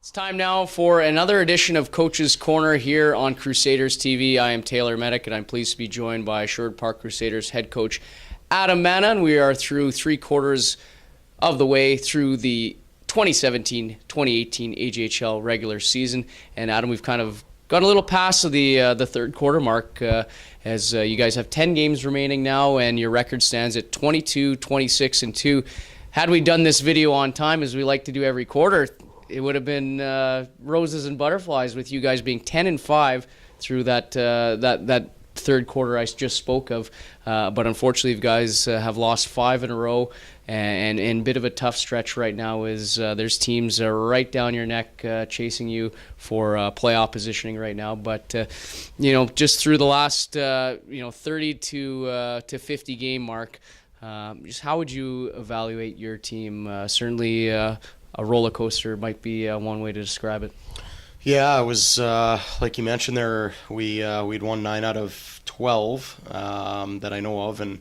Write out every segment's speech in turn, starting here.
It's time now for another edition of Coach's Corner here on Crusaders TV. I am Taylor Medak, and I'm pleased to be joined by Sherwood Park Crusaders head coach Adam Manah. And we are through 3/4 of the way through the 2017-2018 AJHL regular season. And Adam, we've kind of got a little past the third quarter mark as you guys have 10 games remaining now, and your record stands at 22-26-2. Had we done this video on time, as we like to do every quarter, it would have been roses and butterflies with you guys being 10-5 through that third quarter I just spoke of. But unfortunately, you guys have lost 5 in a row, and a bit of a tough stretch right now is there's teams right down your neck chasing you for playoff positioning right now. But just through the last 30 to 50 game mark, just how would you evaluate your team? Certainly. A roller coaster might be one way to describe it. Yeah, it was like you mentioned there. We'd won 9 out of 12 that I know of, and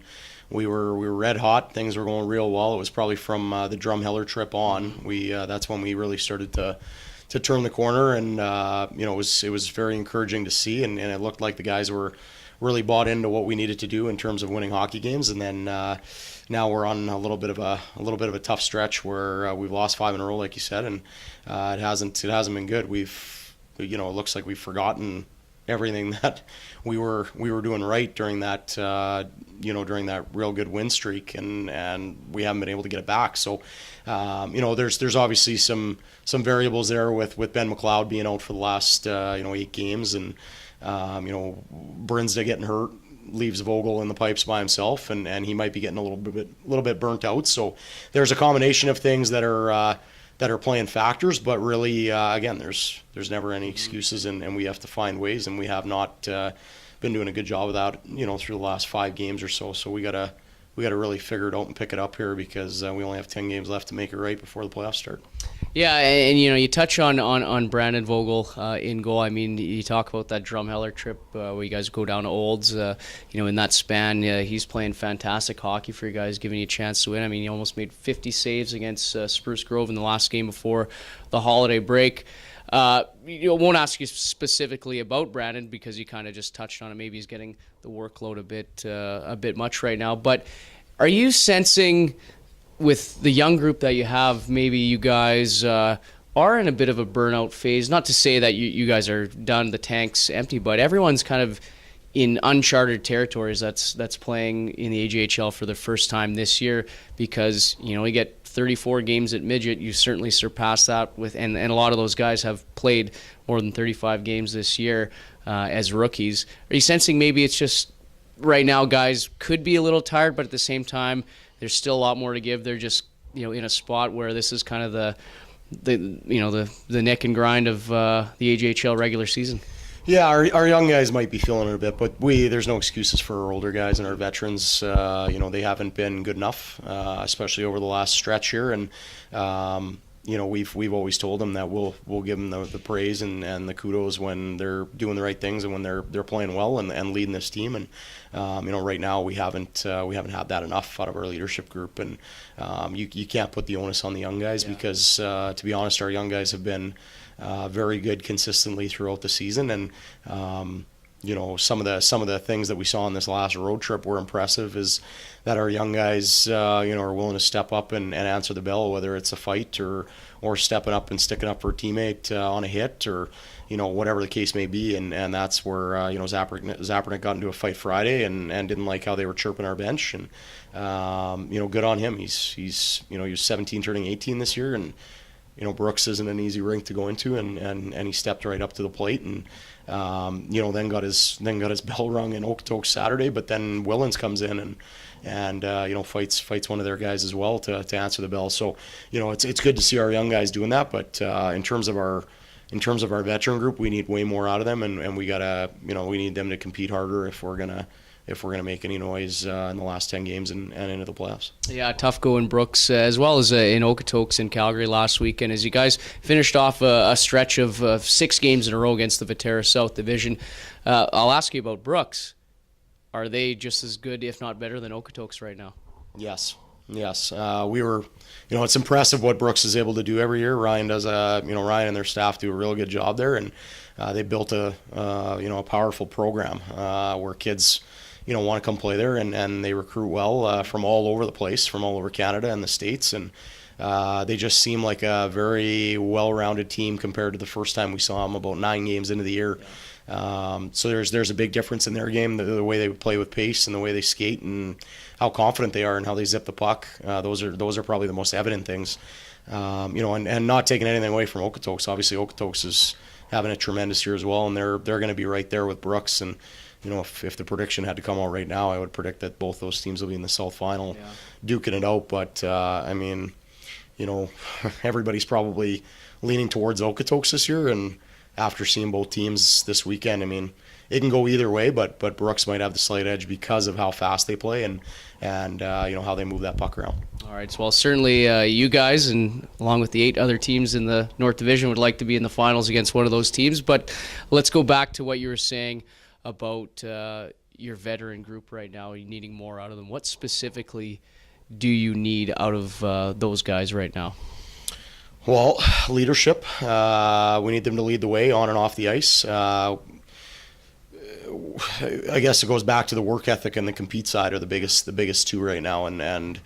we were red hot. Things were going real well. It was probably from the Drumheller trip on. That's when we really started to turn the corner, and it was very encouraging to see, and it looked like the guys were really bought into what we needed to do in terms of winning hockey games. And then now we're on a little bit of a tough stretch where we've lost 5 in a row, like you said, and it hasn't been good. It looks like we've forgotten everything that we were doing right during that during that real good win streak, and we haven't been able to get it back. So there's obviously some variables there with Ben McLeod being out for the last 8 games, and Brinsda getting hurt leaves Vogel in the pipes by himself, and he might be getting a little bit burnt out. So there's a combination of things that are playing factors, but really again, there's never any excuses, and we have to find ways, and we have not been doing a good job of that through the last 5 games or so. So we gotta really figure it out and pick it up here, because we only have 10 games left to make it right before the playoffs start. Yeah, and you touch on Brandon Vogel in goal. I mean, you talk about that Drumheller trip where you guys go down to Olds. In that span, he's playing fantastic hockey for you guys, giving you a chance to win. I mean, he almost made 50 saves against Spruce Grove in the last game before the holiday break. Won't ask you specifically about Brandon because you kind of just touched on it. Maybe he's getting the workload a bit much right now. But are you sensing, with the young group that you have, maybe you guys are in a bit of a burnout phase? Not to say that you guys are done, the tank's empty, but everyone's kind of in uncharted territories that's playing in the AJHL for the first time this year, because you get 34 games at midget. You certainly surpassed that and a lot of those guys have played more than 35 games this year as rookies. Are you sensing maybe it's just right now guys could be a little tired, but at the same time there's still a lot more to give? They're just in a spot where this is kind of the neck and grind of the AJHL regular season. Yeah, our young guys might be feeling it a bit, but there's no excuses for our older guys and our veterans. They haven't been good enough, especially over the last stretch here, and we've always told them that we'll give them the praise and the kudos when they're doing the right things and when they're playing well and leading this team. And right now we haven't had that enough out of our leadership group, and you can't put the onus on the young guys, because to be honest, our young guys have been very good consistently throughout the season, and some of the things that we saw on this last road trip were impressive. Is that our young guys are willing to step up and answer the bell, whether it's a fight or stepping up and sticking up for a teammate on a hit, or whatever the case may be, and that's where Zapernick got into a fight Friday and didn't like how they were chirping our bench, and good on him. He's 17 turning 18 this year, and Brooks isn't an easy rink to go into, and he stepped right up to the plate, and then got his bell rung in Okotoks Saturday. But then Willens comes in and fights one of their guys as well to answer the bell. So it's good to see our young guys doing that. But in terms of our veteran group, we need way more out of them, and we need them to compete harder if we're gonna make any noise in the last 10 games and into the playoffs. Yeah, tough go in Brooks as well as in Okotoks and Calgary last weekend, as you guys finished off a stretch of 6 games in a row against the Viterra South Division. I'll ask you about Brooks. Are they just as good, if not better, than Okotoks right now? Yes. Yes, we were. It's impressive what Brooks is able to do every year. Ryan does Ryan and their staff do a real good job there, and they built a powerful program where kids want to come play there, and they recruit well from all over the place, from all over Canada and the States, and they just seem like a very well-rounded team compared to the first time we saw them about 9 games into the year. So there's a big difference in their game, the way they play with pace and the way they skate and how confident they are and how they zip the puck. Those are probably the most evident things. And not taking anything away from Okotoks. Obviously, Okotoks is having a tremendous year as well, and they're going to be right there with Brooks. And if the prediction had to come out right now, I would predict that both those teams will be in the South Final, duking it out. But everybody's probably leaning towards Okotoks this year, and after seeing both teams this weekend, it can go either way, but Brooks might have the slight edge because of how fast they play and how they move that puck around. All right, well, certainly you guys, and along with the 8 other teams in the North Division, would like to be in the finals against one of those teams. But let's go back to what you were saying about your veteran group right now. You're needing more out of them. What specifically do you need out of those guys right now? Well, leadership. We need them to lead the way on and off the ice. I guess it goes back to the work ethic and the compete side are the biggest two right now, and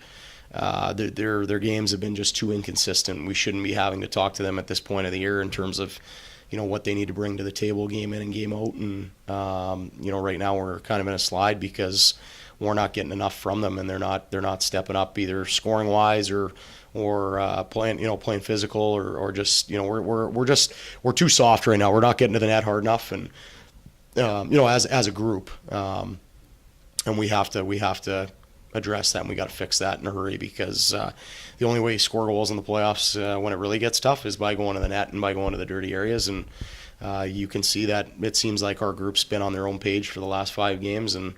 their games have been just too inconsistent. We shouldn't be having to talk to them at this point of the year in terms of what they need to bring to the table game in and game out. And right now we're kind of in a slide because we're not getting enough from them, and they're not stepping up either scoring wise or playing physical or just we're too soft right now. We're not getting to the net hard enough, and as a group, and we have to address that, and we got to fix that in a hurry because the only way you score goals in the playoffs when it really gets tough is by going to the net and by going to the dirty areas. And you can see that it seems like our group's been on their own page for the last 5 games, and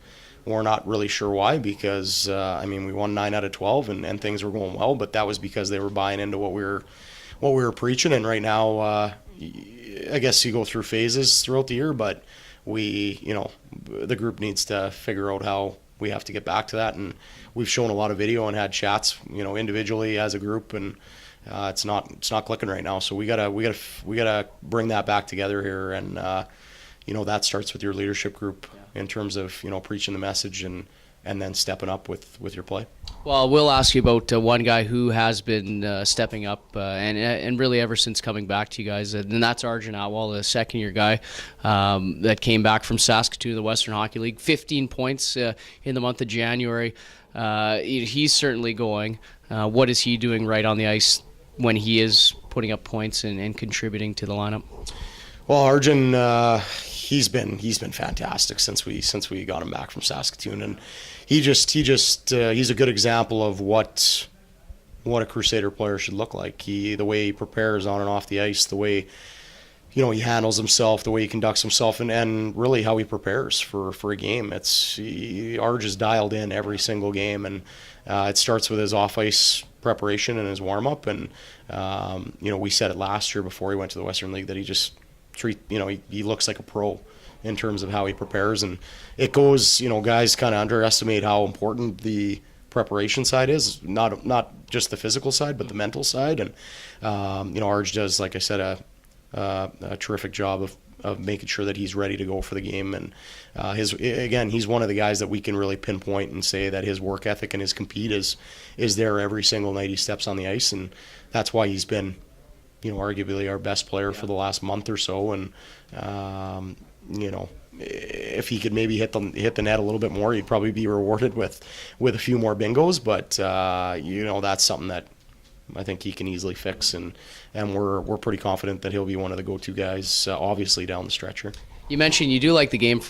we're not really sure why because, we won 9 out of 12 and things were going well, but that was because they were buying into what we were preaching. And right now, I guess you go through phases throughout the year, but the group needs to figure out how we have to get back to that. And we've shown a lot of video and had chats, individually as a group, and it's not clicking right now. So we gotta bring that back together here, and that starts with your leadership group in terms of preaching the message and then stepping up with your play. Well, we'll ask you about one guy who has been stepping up and really ever since coming back to you guys, and that's Arjun Atwal, the second-year guy that came back from Saskatoon, the Western Hockey League. 15 points in the month of January. He's certainly going. What is he doing right on the ice when he is putting up points and contributing to the lineup? Well, Arjun, he's been fantastic since we got him back from Saskatoon, and he's a good example of what a Crusader player should look like. The way he prepares on and off the ice, the way he handles himself, the way he conducts himself, and really how he prepares for a game. Arj is dialed in every single game, and it starts with his off ice preparation and his warm up. And we said it last year before he went to the Western League that he looks like a pro in terms of how he prepares. And it goes, guys kind of underestimate how important the preparation side is, not just the physical side, but the mental side. And Arj does, like I said, a terrific job of making sure that he's ready to go for the game. And he's one of the guys that we can really pinpoint and say that his work ethic and his compete is there every single night he steps on the ice, and that's why he's been arguably our best player for the last month or so. And if he could maybe hit the net a little bit more, he'd probably be rewarded with a few more bingos. But that's something that I think he can easily fix, and we're pretty confident that he'll be one of the go-to guys, obviously down the stretch here. You mentioned you do like the game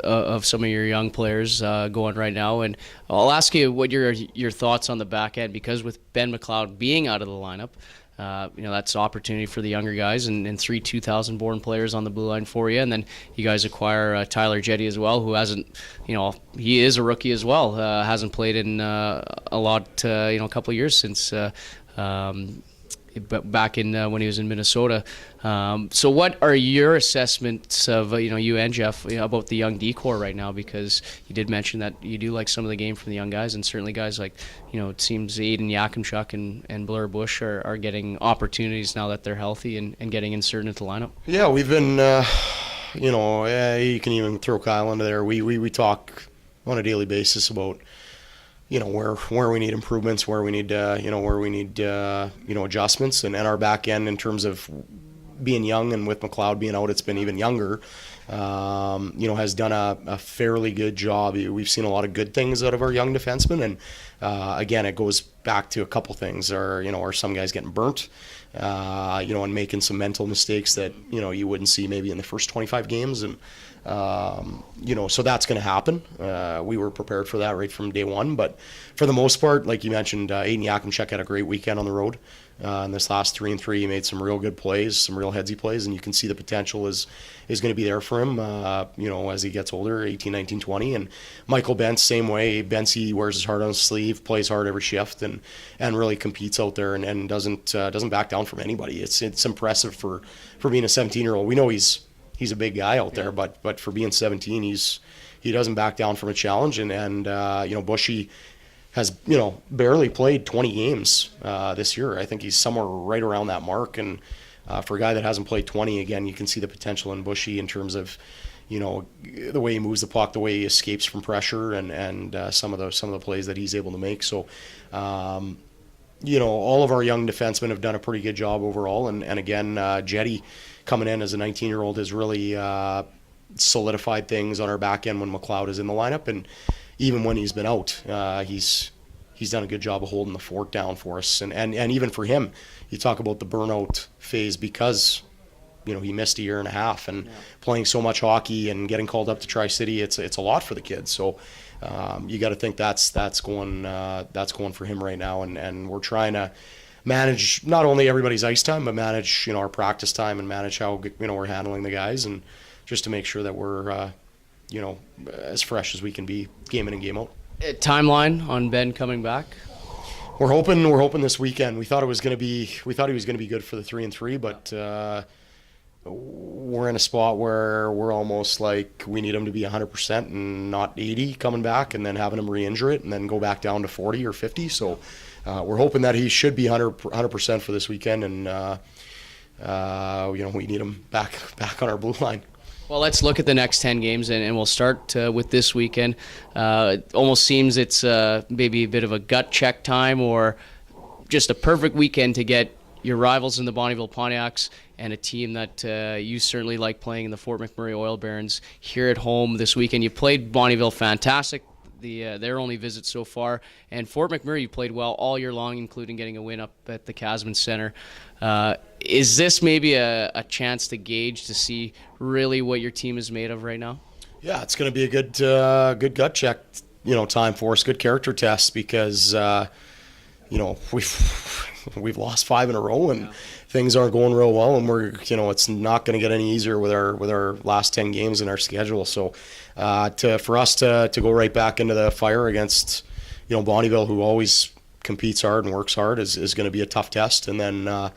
of some of your young players going right now, and I'll ask you what your thoughts on the back end, because with Ben McLeod being out of the lineup, that's opportunity for the younger guys, and 3 2000-born players on the blue line for you. And then you guys acquire Tyler Jetty as well, who hasn't, he is a rookie as well, hasn't played in a lot, a couple of years since back in when he was in Minnesota. So what are your assessments of you and Jeff about the young decor right now? Because you did mention that you do like some of the game from the young guys, and certainly guys like it seems Aiden Yakimchuk and Blair Bush are getting opportunities now that they're healthy and getting inserted into the lineup. Yeah, we've been you can even throw Kyle into there. We talk on a daily basis about where we need improvements, where we need adjustments, and our back end in terms of being young, and with McLeod being out, it's been even younger. Has done a fairly good job. We've seen a lot of good things out of our young defensemen, and again, it goes back to a couple things. Are some guys getting burnt, and making some mental mistakes that you wouldn't see maybe in the first 25 games, and so that's going to happen. We were prepared for that right from day one, but for the most part, like you mentioned, Aiden Yakimchuk had a great weekend on the road. In this last 3-3, he made some real good plays, some real headsy plays, and you can see the potential is going to be there for him, as he gets older, 18, 19, 20. And Michael Bentz, same way. Bentz, wears his heart on his sleeve, plays hard every shift, and really competes out there and doesn't back down from anybody. It's impressive for being a 17-year-old. We know he's a big guy out there, but for being 17, he doesn't back down from a challenge. And Bushy has barely played 20 games this year. I think he's somewhere right around that mark. And for a guy that hasn't played 20, again, you can see the potential in Bushy in terms of the way he moves the puck, the way he escapes from pressure, and some of the plays that he's able to make. So all of our young defensemen have done a pretty good job overall. And again, Jetty coming in as a 19-year-old has really solidified things on our back end when McLeod is in the lineup. And even when he's been out, he's done a good job of holding the fort down for us. And even for him, you talk about the burnout phase because he missed a year and a half, and playing so much hockey and getting called up to Tri-City, it's a lot for the kid. So you got to think that's going for him right now, and we're trying to manage not only everybody's ice time, but manage our practice time, and manage how we're handling the guys, and just to make sure that we're as fresh as we can be game in and game out. Timeline on Ben coming back? We're hoping this weekend. We thought he was going to be good for the 3-3, but we're in a spot where we're almost like we need him to be 100% and not 80 coming back, and then having him re-injure it and then go back down to 40 or 50. So we're hoping that he should be 100% for this weekend, and we need him back on our blue line. Well, let's look at the next 10 games, and we'll start with this weekend. It almost seems it's maybe a bit of a gut check time, or just a perfect weekend to get your rivals in the Bonnyville Pontiacs and a team that you certainly like playing in the Fort McMurray Oil Barons here at home this weekend. You played Bonnyville fantastic, their only visit so far, and Fort McMurray you played well all year long, including getting a win up at the Casman Center. Is this maybe a chance to gauge, to see really what your team is made of right now? Yeah, it's going to be a good gut check, time for us, good character test, because we've lost 5 in a row, and things aren't going real well, and we're it's not going to get any easier with our last 10 games in our schedule. So for us to go right back into the fire against Bonnyville, who always competes hard and works hard, is going to be a tough test. And then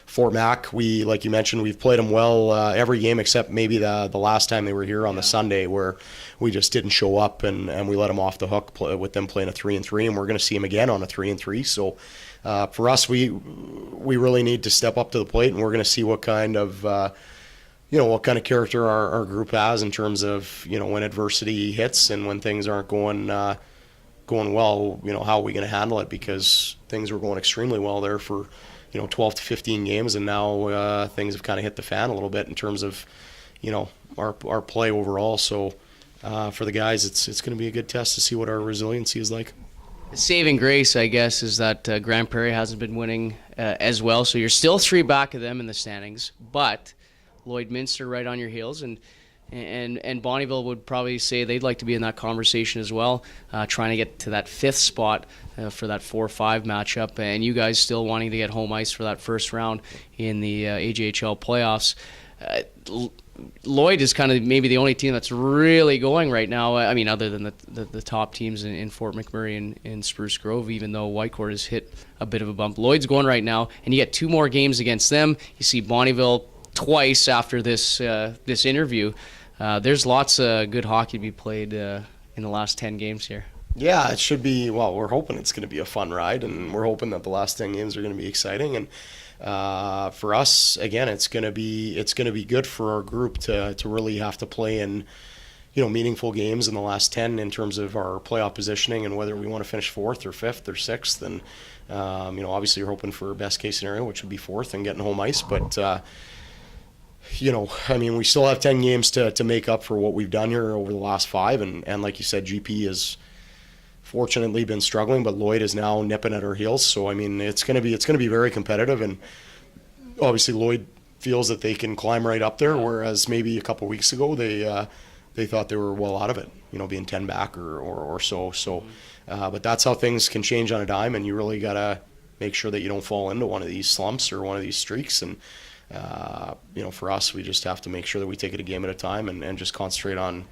Fort Mac, like you mentioned, we've played them well every game except maybe the last time they were here on the Sunday, where we just didn't show up, and we let them off the hook with them playing a 3-3, and we're going to see them again on a 3-3. So for us, we really need to step up to the plate, and we're going to see what kind of character our group has in terms of when adversity hits and when things aren't going well. How are we going to handle it? Because things were going extremely well there for 12 to 15 games, and now things have kind of hit the fan a little bit in terms of our play overall. So for the guys, it's going to be a good test to see what our resiliency is like. The saving grace, I guess, is that Grand Prairie hasn't been winning as well, so you're still 3 back of them in the standings, but Lloydminster right on your heels, and Bonnyville would probably say they'd like to be in that conversation as well, trying to get to that 5th spot for that 4-5 matchup, and you guys still wanting to get home ice for that first round in the AJHL playoffs. Lloyd is kind of maybe the only team that's really going right now. I mean, other than the top teams in Fort McMurray and Spruce Grove, even though Whitecourt has hit a bit of a bump. Lloyd's going right now, and you get 2 more games against them. You see Bonnyville twice after this interview. There's lots of good hockey to be played in the last 10 games here. Yeah, it should be. Well, we're hoping it's going to be a fun ride, and we're hoping that the last 10 games are going to be exciting. And for us, again, it's going to be good for our group to really have to play in, meaningful games in the last 10 in terms of our playoff positioning and whether we want to finish 4th or 5th or 6th. And obviously, you're hoping for best case scenario, which would be 4th and getting home ice, but. We still have 10 games to make up for what we've done here over the last 5. And like you said, GP has fortunately been struggling, but Lloyd is now nipping at our heels. So, it's going to be very competitive. And obviously Lloyd feels that they can climb right up there, whereas maybe a couple of weeks ago they thought they were well out of it, being 10 back or so. So, but that's how things can change on a dime, and you really got to make sure that you don't fall into one of these slumps or one of these streaks. And for us, we just have to make sure that we take it a game at a time and just concentrate on,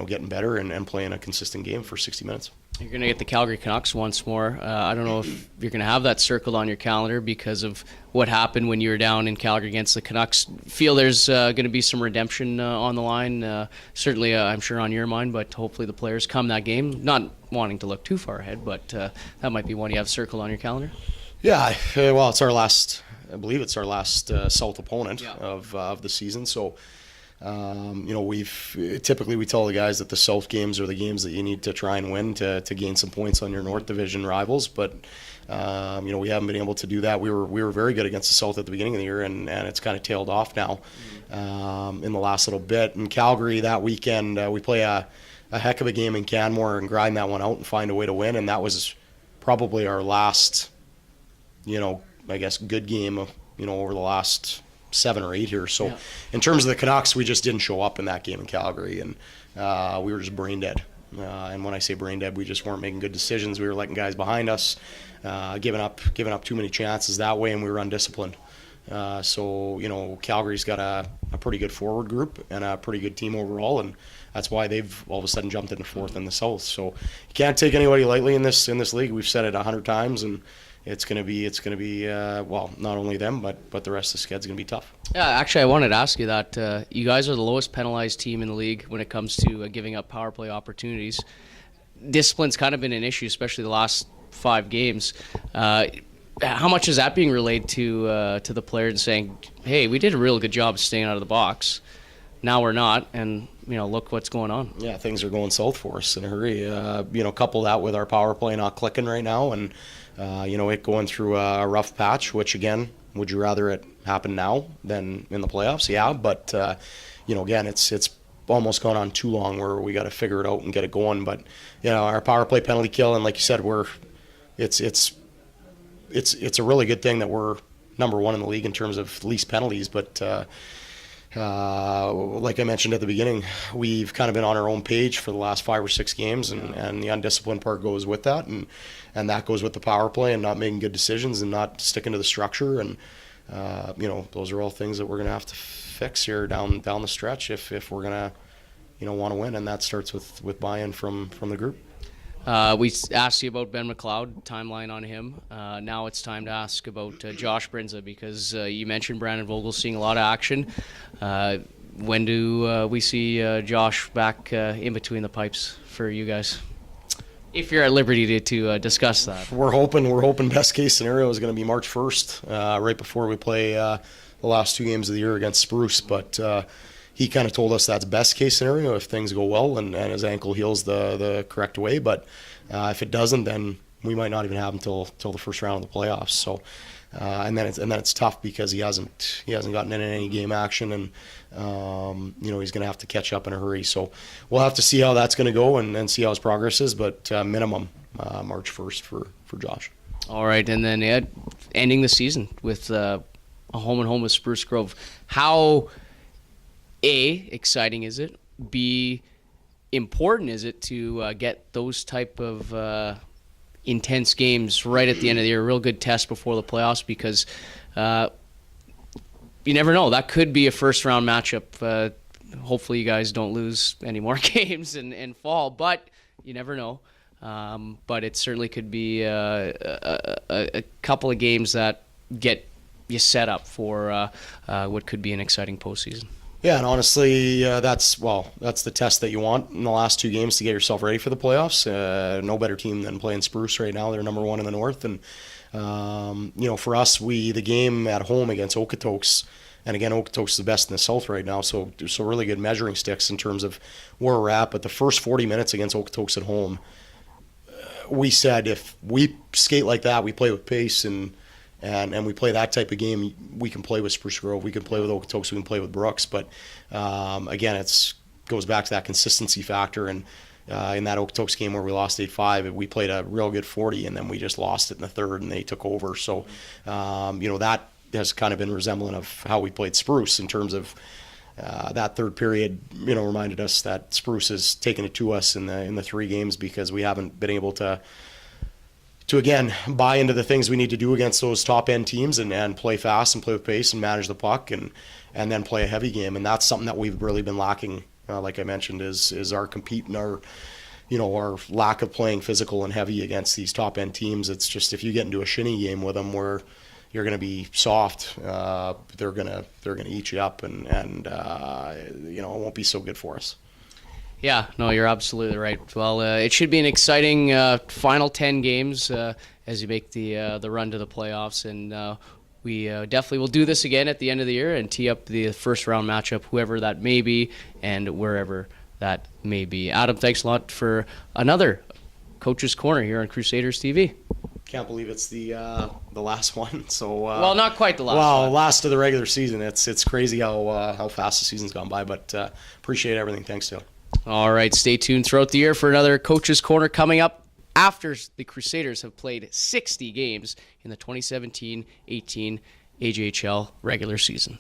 getting better and playing a consistent game for 60 minutes. You're going to get the Calgary Canucks once more. I don't know if you're going to have that circled on your calendar because of what happened when you were down in Calgary against the Canucks. Feel there's going to be some redemption on the line. Certainly, I'm sure on your mind, but hopefully the players come that game. Not wanting to look too far ahead, but that might be one you have circled on your calendar. Yeah, well, it's our last... I believe it's our last South opponent of the season. So, we tell the guys that the South games are the games that you need to try and win to gain some points on your North Division rivals. But, we haven't been able to do that. We were very good against the South at the beginning of the year, and it's kind of tailed off now in the last little bit. In Calgary that weekend, we play a heck of a game in Canmore and grind that one out and find a way to win. And that was probably our last, I guess, good game, over the last 7 or 8 here. So in terms of the Canucks, we just didn't show up in that game in Calgary, and we were just brain dead. And when I say brain dead, we just weren't making good decisions. We were letting guys behind us, giving up too many chances that way, and we were undisciplined. So Calgary's got a pretty good forward group and a pretty good team overall, and that's why they've all of a sudden jumped into 4th in the South. So you can't take anybody lightly in this league. We've said it 100 times, and it's going to be not only them, but the rest of the sched's going to be tough. Yeah, actually, I wanted to ask you that. You guys are the lowest penalized team in the league when it comes to giving up power play opportunities. Discipline's kind of been an issue, especially the last 5 games. How much is that being relayed to the players and saying, hey, we did a real good job of staying out of the box. Now we're not, and look what's going on. Yeah, things are going south for us in a hurry. Couple that with our power play not clicking right now, and it going through a rough patch, which again, would you rather it happen now than in the playoffs? Yeah, but again, it's almost gone on too long where we got to figure it out and get it going. But our power play penalty kill, and like you said, it's a really good thing that we're number 1 in the league in terms of least penalties. But like I mentioned at the beginning, we've kind of been on our own page for the last 5 or 6 games, and the undisciplined part goes with that, and that goes with the power play and not making good decisions and not sticking to the structure. And those are all things that we're going to have to fix here down the stretch if we're going to want to win, and that starts with buy-in from the group. We asked you about Ben McLeod, timeline on him. Now it's time to ask about Josh Brinza, because you mentioned Brandon Vogel seeing a lot of action. When do we see Josh back in between the pipes for you guys? If you're at liberty to discuss that. We're hoping best case scenario is going to be March 1st, right before we play the last 2 games of the year against Spruce. But he kind of told us that's best case scenario if things go well and his ankle heals the correct way. But if it doesn't, then we might not even have him till the first round of the playoffs. So and then it's tough because he hasn't gotten in any game action, and he's going to have to catch up in a hurry. So we'll have to see how that's going to go and see how his progress is. But minimum March 1st for Josh. All right, and then ending the season with a home with Spruce Grove. How exciting is it? B, important is it to get those type of intense games right at the end of the year, a real good test before the playoffs, because you never know. That could be a first-round matchup. Hopefully you guys don't lose any more games and fall, but you never know. But it certainly could be a couple of games that get you set up for what could be an exciting postseason. Yeah, and honestly, that's the test that you want in the last 2 games to get yourself ready for the playoffs. No better team than playing Spruce right now. They're number 1 in the North, and for us, the game at home against Okotoks. And again, Okotoks is the best in the South right now, so really good measuring sticks in terms of where we're at. But the first 40 minutes against Okotoks at home, we said if we skate like that, we play with pace and we play that type of game, we can play with Spruce Grove, we can play with Okotoks, we can play with Brooks. But again, it goes back to that consistency factor. And in that Okotoks game where we lost 8-5, we played a real good 40, and then we just lost it in the third, and they took over. So that has kind of been resemblant of how we played Spruce in terms of that third period. Reminded us that Spruce has taken it to us in the 3 games because we haven't been able to again buy into the things we need to do against those top end teams and play fast and play with pace and manage the puck and then play a heavy game. And that's something that we've really been lacking. Like I mentioned, is our compete and our lack of playing physical and heavy against these top end teams. It's just if you get into a shinny game with them where you're going to be soft, they're gonna eat you up, and it won't be so good for us. Yeah, no, you're absolutely right. Well, it should be an exciting final 10 games as you make the run to the playoffs, and we definitely will do this again at the end of the year and tee up the first round matchup, whoever that may be and wherever that may be. Adam, thanks a lot for another Coach's Corner here on Crusaders TV. Can't believe it's the last one. So well, not quite the last. Well, last of the regular season. It's crazy how fast the season's gone by. But appreciate everything. Thanks, Dale. All right, stay tuned throughout the year for another Coach's Corner coming up after the Crusaders have played 60 games in the 2017-18 AJHL regular season.